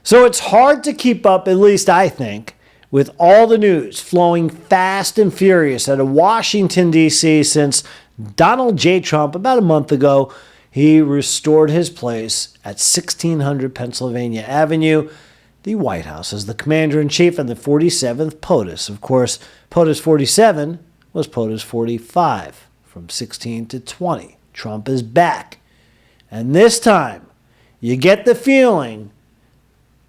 So it's hard to keep up, at least I think, with all the news flowing fast and furious out of Washington, D.C. since Donald J. Trump, about a month ago, he restored his place at 1600 Pennsylvania Avenue, the White House, as the commander-in-chief of the 47th POTUS. Of course, POTUS 47 was POTUS 45, from 16 to 20. Trump is back. And this time, you get the feeling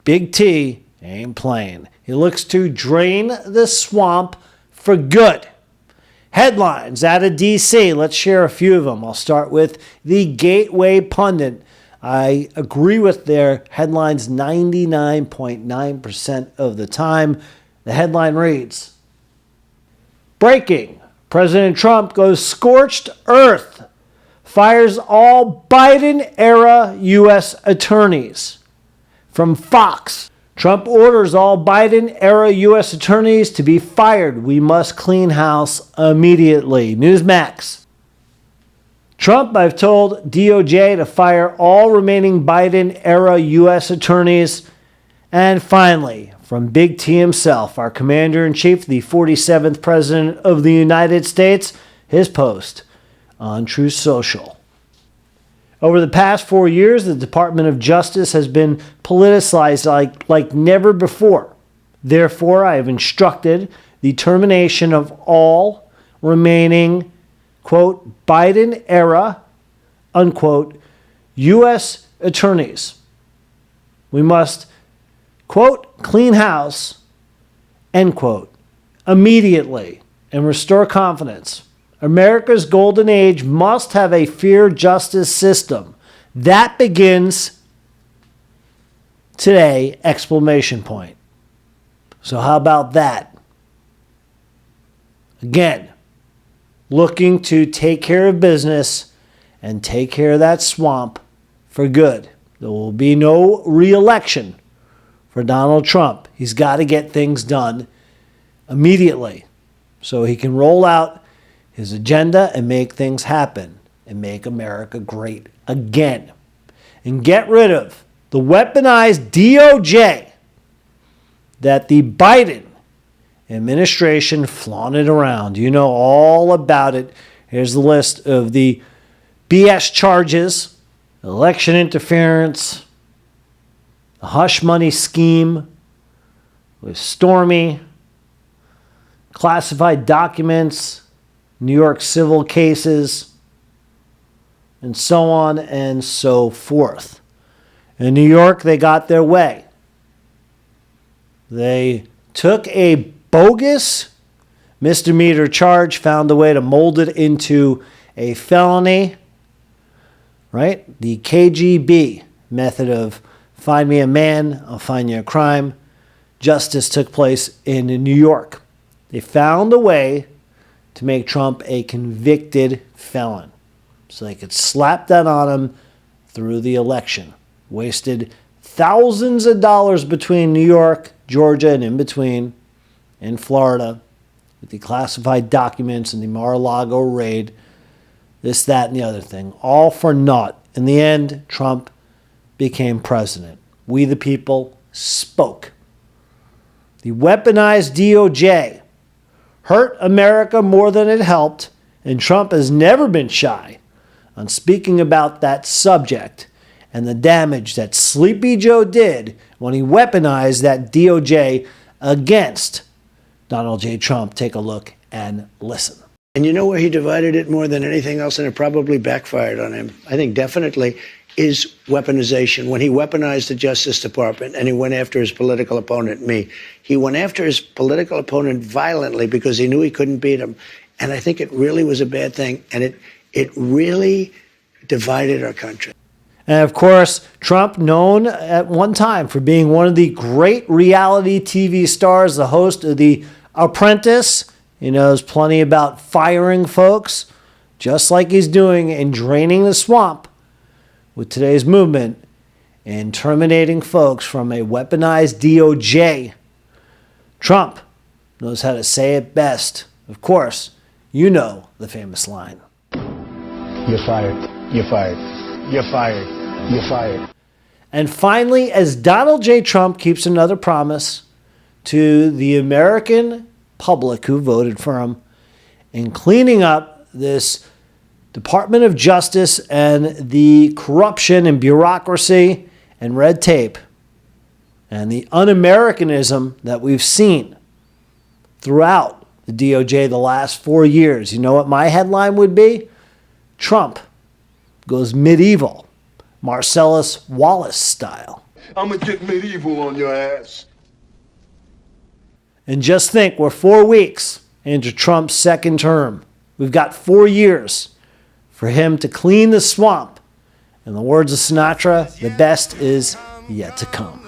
Big T ain't playing. He looks to drain the swamp for good. Headlines out of D.C. Let's share a few of them. I'll start with the Gateway Pundit. I agree with their headlines 99.9% of the time. The headline reads, breaking. President Trump goes scorched earth. Fires all Biden-era U.S. attorneys. From Fox, Trump orders all Biden-era U.S. attorneys to be fired. We must clean house immediately. Newsmax. Trump, I've told DOJ to fire all remaining Biden-era U.S. attorneys. And finally, from Big T himself, our commander-in-chief, the 47th President of the United States, his post on Truth Social. Over the past 4 years, the Department of Justice has been politicized like never before. Therefore, I have instructed the termination of all remaining, quote, Biden-era, unquote, U.S. attorneys. We must, quote, clean house, end quote, immediately and restore confidence. America's golden age must have a fair justice system. That begins today, exclamation point. So how about that? Again, looking to take care of business and take care of that swamp for good. There will be no re-election for Donald Trump. He's got to get things done immediately so he can roll out his agenda and make things happen and make America great again. And get rid of the weaponized DOJ that the Biden administration flaunted around. You know all about it. Here's the list of the BS charges: election interference, the hush money scheme with Stormy, classified documents, New York civil cases, and so on and so forth. In New York, they got their way. They took a bogus misdemeanor charge, found a way to mold it into a felony, right? The KGB method of find me a man, I'll find you a crime. Justice took place in New York. They found a way to make Trump a convicted felon so they could slap that on him through the election. Wasted thousands of dollars between New York, Georgia, and in between in Florida with the classified documents and the Mar-a-Lago raid, this, that, and the other thing, all for naught. In the end, Trump became president. We the people spoke. The weaponized DOJ hurt America more than it helped, and Trump has never been shy on speaking about that subject and the damage that Sleepy Joe did when he weaponized that DOJ against Donald J. Trump. Take a look and listen. And you know where he divided it more than anything else, and it probably backfired on him, I think definitely, is weaponization. When he weaponized the Justice Department and he went after his political opponent, me, he went after his political opponent violently because he knew he couldn't beat him. And I think it really was a bad thing. And it really divided our country. And of course, Trump, known at one time for being one of the great reality TV stars, the host of The Apprentice, he knows plenty about firing folks, just like he's doing in draining the swamp with today's movement and terminating folks from a weaponized DOJ. Trump knows how to say it best. Of course, you know the famous line. You're fired. You're fired. You're fired. You're fired. And finally, as Donald J. Trump keeps another promise to the American public who voted for him in cleaning up this Department of Justice and the corruption and bureaucracy and red tape and the un-Americanism that we've seen throughout the DOJ the last 4 years. You know what my headline would be? Trump goes medieval, Marcellus Wallace style. I'm gonna get medieval on your ass. And just think, we're 4 weeks into Trump's second term. We've got 4 years for him to clean the swamp. In the words of Sinatra, the best is yet to come.